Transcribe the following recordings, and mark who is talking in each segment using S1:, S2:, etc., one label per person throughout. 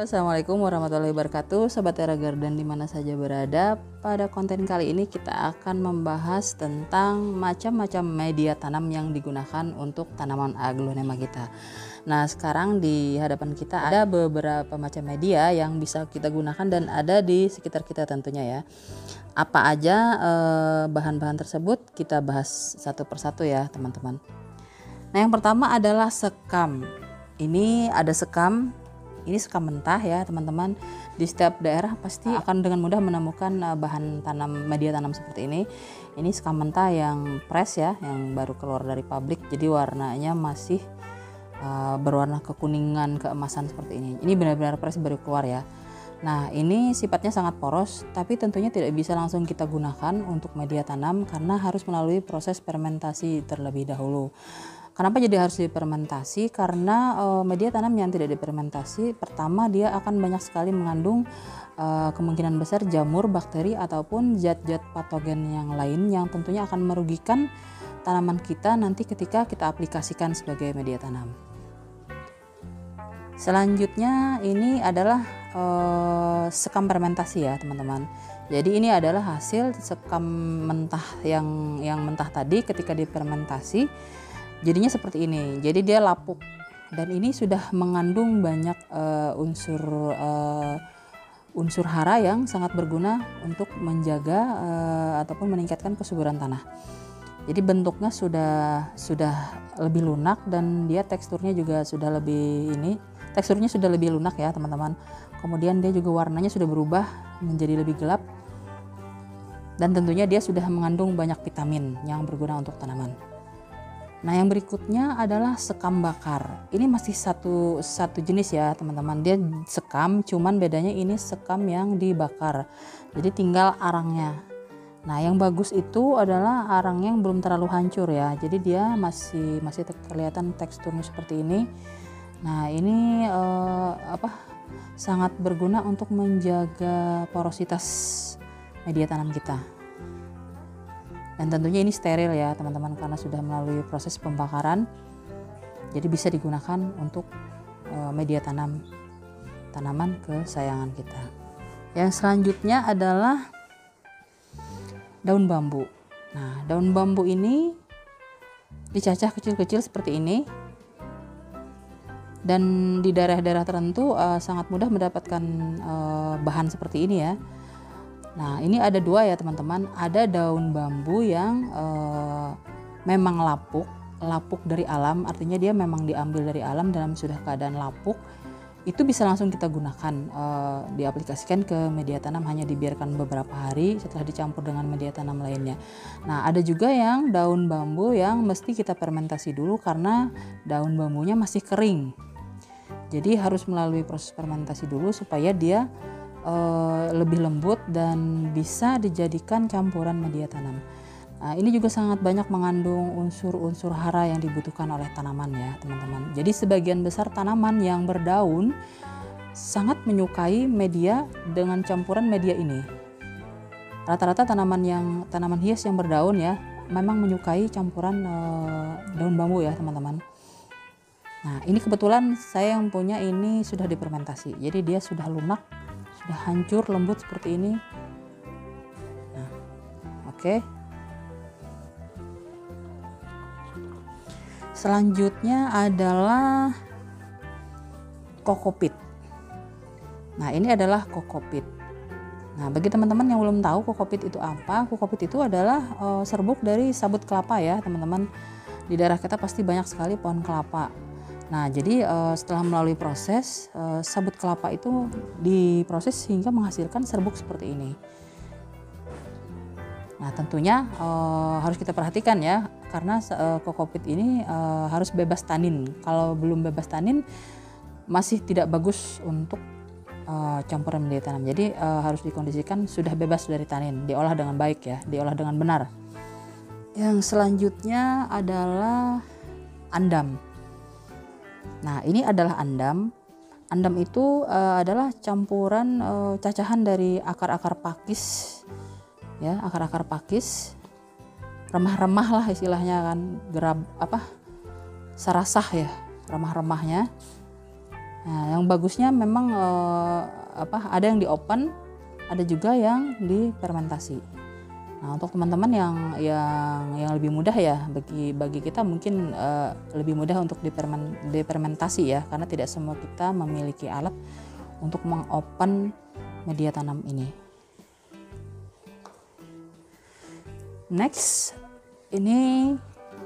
S1: Halo, assalamualaikum warahmatullahi wabarakatuh, Sobat Era Garden di mana saja berada. Pada konten kali ini kita akan membahas tentang macam-macam media tanam yang digunakan untuk tanaman aglonema kita. Nah, sekarang di hadapan kita ada beberapa macam media yang bisa kita gunakan dan ada di sekitar kita tentunya ya. Apa aja bahan-bahan tersebut kita bahas satu persatu ya teman-teman. Nah, yang pertama adalah sekam. Ini ada sekam. Ini sekam mentah ya teman-teman. Di setiap daerah pasti akan dengan mudah menemukan bahan tanam, media tanam seperti ini. Ini sekam mentah yang fresh ya, yang baru keluar dari pabrik. Jadi warnanya masih berwarna kekuningan keemasan seperti ini. Ini benar-benar fresh baru keluar ya. Nah, ini sifatnya sangat poros, tapi tentunya tidak bisa langsung kita gunakan untuk media tanam karena harus melalui proses fermentasi terlebih dahulu. Kenapa jadi harus difermentasi? Karena media tanam yang tidak difermentasi, pertama dia akan banyak sekali mengandung kemungkinan besar jamur, bakteri ataupun zat-zat patogen yang lain yang tentunya akan merugikan tanaman kita nanti ketika kita aplikasikan sebagai media tanam. Selanjutnya ini adalah sekam fermentasi ya teman-teman. Jadi ini adalah hasil sekam mentah yang mentah tadi ketika difermentasi. Jadinya seperti ini. Jadi dia lapuk dan ini sudah mengandung banyak unsur hara yang sangat berguna untuk menjaga ataupun meningkatkan kesuburan tanah. Jadi bentuknya sudah lebih lunak dan dia teksturnya juga sudah lebih lunak ya teman-teman. Kemudian dia juga warnanya sudah berubah menjadi lebih gelap dan tentunya dia sudah mengandung banyak vitamin yang berguna untuk tanaman. Nah, yang berikutnya adalah sekam bakar. Ini masih satu jenis ya teman-teman. Dia sekam, cuman bedanya ini sekam yang dibakar. Jadi tinggal arangnya. Nah, yang bagus itu adalah arangnya yang belum terlalu hancur ya. Jadi dia masih kelihatan teksturnya seperti ini. Nah, ini sangat berguna untuk menjaga porositas media tanam kita. Dan tentunya ini steril ya teman-teman karena sudah melalui proses pembakaran. Jadi bisa digunakan untuk media tanaman kesayangan kita. Yang selanjutnya adalah daun bambu. Nah, daun bambu ini dicacah kecil-kecil seperti ini. Dan di daerah-daerah tertentu sangat mudah mendapatkan bahan seperti ini ya. Nah, ini ada dua ya teman-teman. Ada daun bambu yang memang lapuk dari alam, artinya dia memang diambil dari alam dalam sudah keadaan lapuk. Itu bisa langsung kita gunakan, diaplikasikan ke media tanam, hanya dibiarkan beberapa hari setelah dicampur dengan media tanam lainnya. Nah, ada juga yang daun bambu yang mesti kita fermentasi dulu karena daun bambunya masih kering. Jadi harus melalui proses fermentasi dulu supaya dia lebih lembut dan bisa dijadikan campuran media tanam. Nah, ini juga sangat banyak mengandung unsur-unsur hara yang dibutuhkan oleh tanaman ya teman-teman. Jadi sebagian besar tanaman yang berdaun sangat menyukai media dengan campuran media ini. Rata-rata tanaman hias yang berdaun ya memang menyukai campuran daun bambu ya teman-teman. Nah, ini kebetulan saya yang punya ini sudah difermentasi. Jadi dia sudah lunak, sudah hancur, lembut seperti ini. Nah, oke. Selanjutnya adalah kokopit. Nah, ini adalah kokopit. Nah, bagi teman-teman yang belum tahu kokopit itu apa, kokopit itu adalah serbuk dari sabut kelapa ya teman-teman. Di daerah kita pasti banyak sekali pohon kelapa. Nah, jadi setelah melalui proses, sabut kelapa itu diproses sehingga menghasilkan serbuk seperti ini. Nah, tentunya harus kita perhatikan ya, karena kokopit ini harus bebas tanin. Kalau belum bebas tanin, masih tidak bagus untuk campuran media tanam. Jadi harus dikondisikan sudah bebas dari tanin, diolah dengan baik ya, diolah dengan benar. Yang selanjutnya adalah andam. Nah, ini adalah andam. Andam itu adalah campuran cacahan dari akar-akar pakis, ya, akar-akar pakis, remah-remah lah istilahnya kan, sarasah ya, remah-remahnya. Nah, yang bagusnya memang ada yang di open, ada juga yang di fermentasi. Nah, untuk teman-teman yang lebih mudah ya, bagi kita mungkin lebih mudah untuk difermentasi ya, karena tidak semua kita memiliki alat untuk mengopen media tanam ini. Next, ini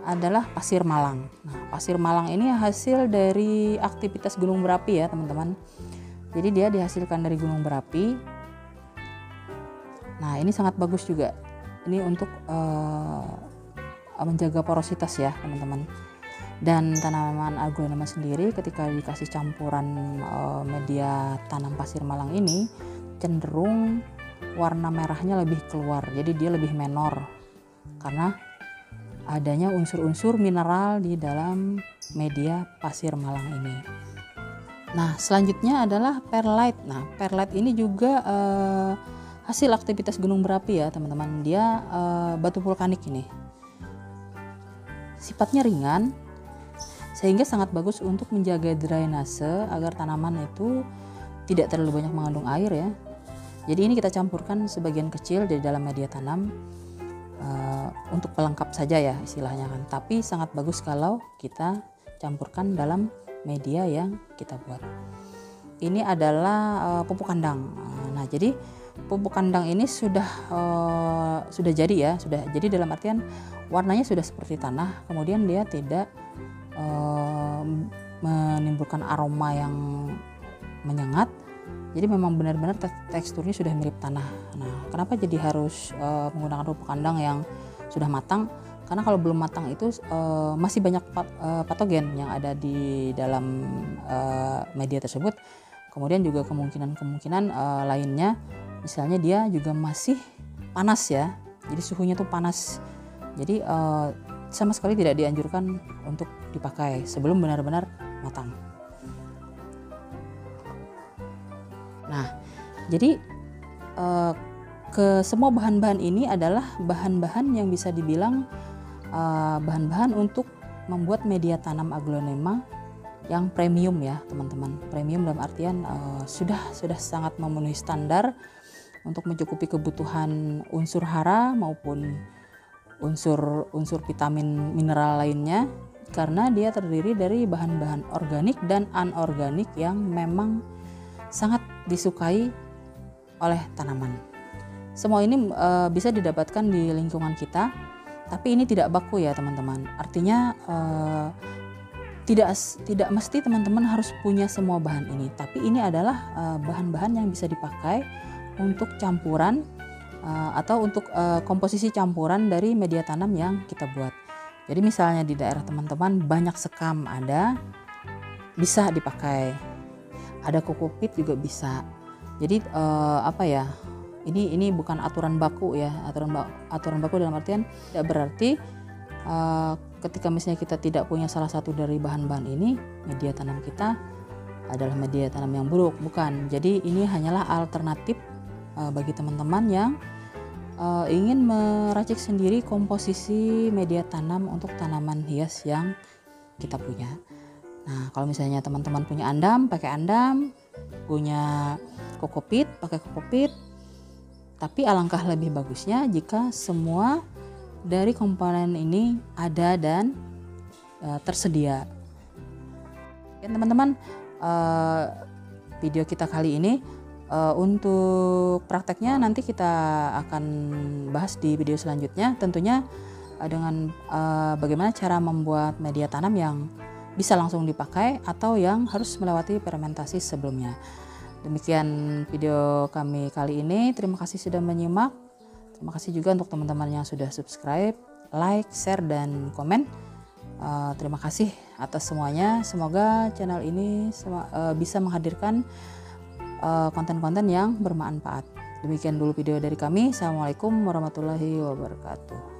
S1: adalah pasir malang. Nah, pasir malang ini hasil dari aktivitas gunung berapi ya teman-teman. Jadi dia dihasilkan dari gunung berapi. Nah, ini sangat bagus juga. Ini untuk menjaga porositas ya teman-teman. Dan tanaman aglonema sendiri ketika dikasih campuran media tanam pasir malang ini cenderung warna merahnya lebih keluar. Jadi dia lebih menor karena adanya unsur-unsur mineral di dalam media pasir malang ini. Nah, selanjutnya adalah perlite. Nah, perlite ini juga hasil aktivitas gunung berapi ya teman-teman. Dia batu vulkanik ini. Sifatnya ringan sehingga sangat bagus untuk menjaga drainase agar tanaman itu tidak terlalu banyak mengandung air ya. Jadi ini kita campurkan sebagian kecil di dalam media tanam untuk pelengkap saja ya istilahnya kan. Tapi sangat bagus kalau kita campurkan dalam media yang kita buat. Ini adalah pupuk kandang. Nah, jadi pupuk kandang ini sudah jadi ya, sudah jadi dalam artian warnanya sudah seperti tanah, kemudian dia tidak menimbulkan aroma yang menyengat. Jadi memang benar-benar teksturnya sudah mirip tanah. Nah, kenapa jadi harus menggunakan pupuk kandang yang sudah matang? Karena kalau belum matang itu masih banyak patogen yang ada di dalam media tersebut. Kemudian juga kemungkinan lainnya, misalnya dia juga masih panas ya. Jadi suhunya tuh panas. Jadi sama sekali tidak dianjurkan untuk dipakai sebelum benar-benar matang. Nah, jadi ke semua bahan-bahan ini adalah bahan-bahan yang bisa dibilang bahan-bahan untuk membuat media tanam aglonema yang premium ya teman-teman. Premium dalam artian sudah sangat memenuhi standar untuk mencukupi kebutuhan unsur hara maupun unsur vitamin mineral lainnya, karena dia terdiri dari bahan-bahan organik dan anorganik yang memang sangat disukai oleh tanaman. Semua ini bisa didapatkan di lingkungan kita, tapi ini tidak baku ya teman-teman. Artinya tidak mesti teman-teman harus punya semua bahan ini, tapi ini adalah bahan-bahan yang bisa dipakai untuk campuran atau untuk komposisi campuran dari media tanam yang kita buat. Jadi misalnya di daerah teman-teman banyak sekam ada, bisa dipakai. Ada kokopit juga bisa. Jadi ini bukan aturan baku ya. Aturan baku dalam artian tidak berarti ketika misalnya kita tidak punya salah satu dari bahan-bahan ini, media tanam kita adalah media tanam yang buruk, bukan. Jadi ini hanyalah alternatif bagi teman-teman yang ingin meracik sendiri komposisi media tanam untuk tanaman hias yang kita punya. Nah, kalau misalnya teman-teman punya andam, pakai andam, punya kokopit, pakai kokopit. Tapi alangkah lebih bagusnya jika semua dari komponen ini ada dan tersedia. Oke, teman-teman, video kita kali ini untuk prakteknya nanti kita akan bahas di video selanjutnya, tentunya dengan bagaimana cara membuat media tanam yang bisa langsung dipakai atau yang harus melewati fermentasi sebelumnya. Demikian video kami kali ini. Terima kasih sudah menyimak. Terima kasih juga untuk teman-teman yang sudah subscribe, like, share, dan komen. Terima kasih atas semuanya. Semoga channel ini bisa menghadirkan konten-konten yang bermanfaat. Demikian dulu video dari kami. Assalamualaikum warahmatullahi wabarakatuh.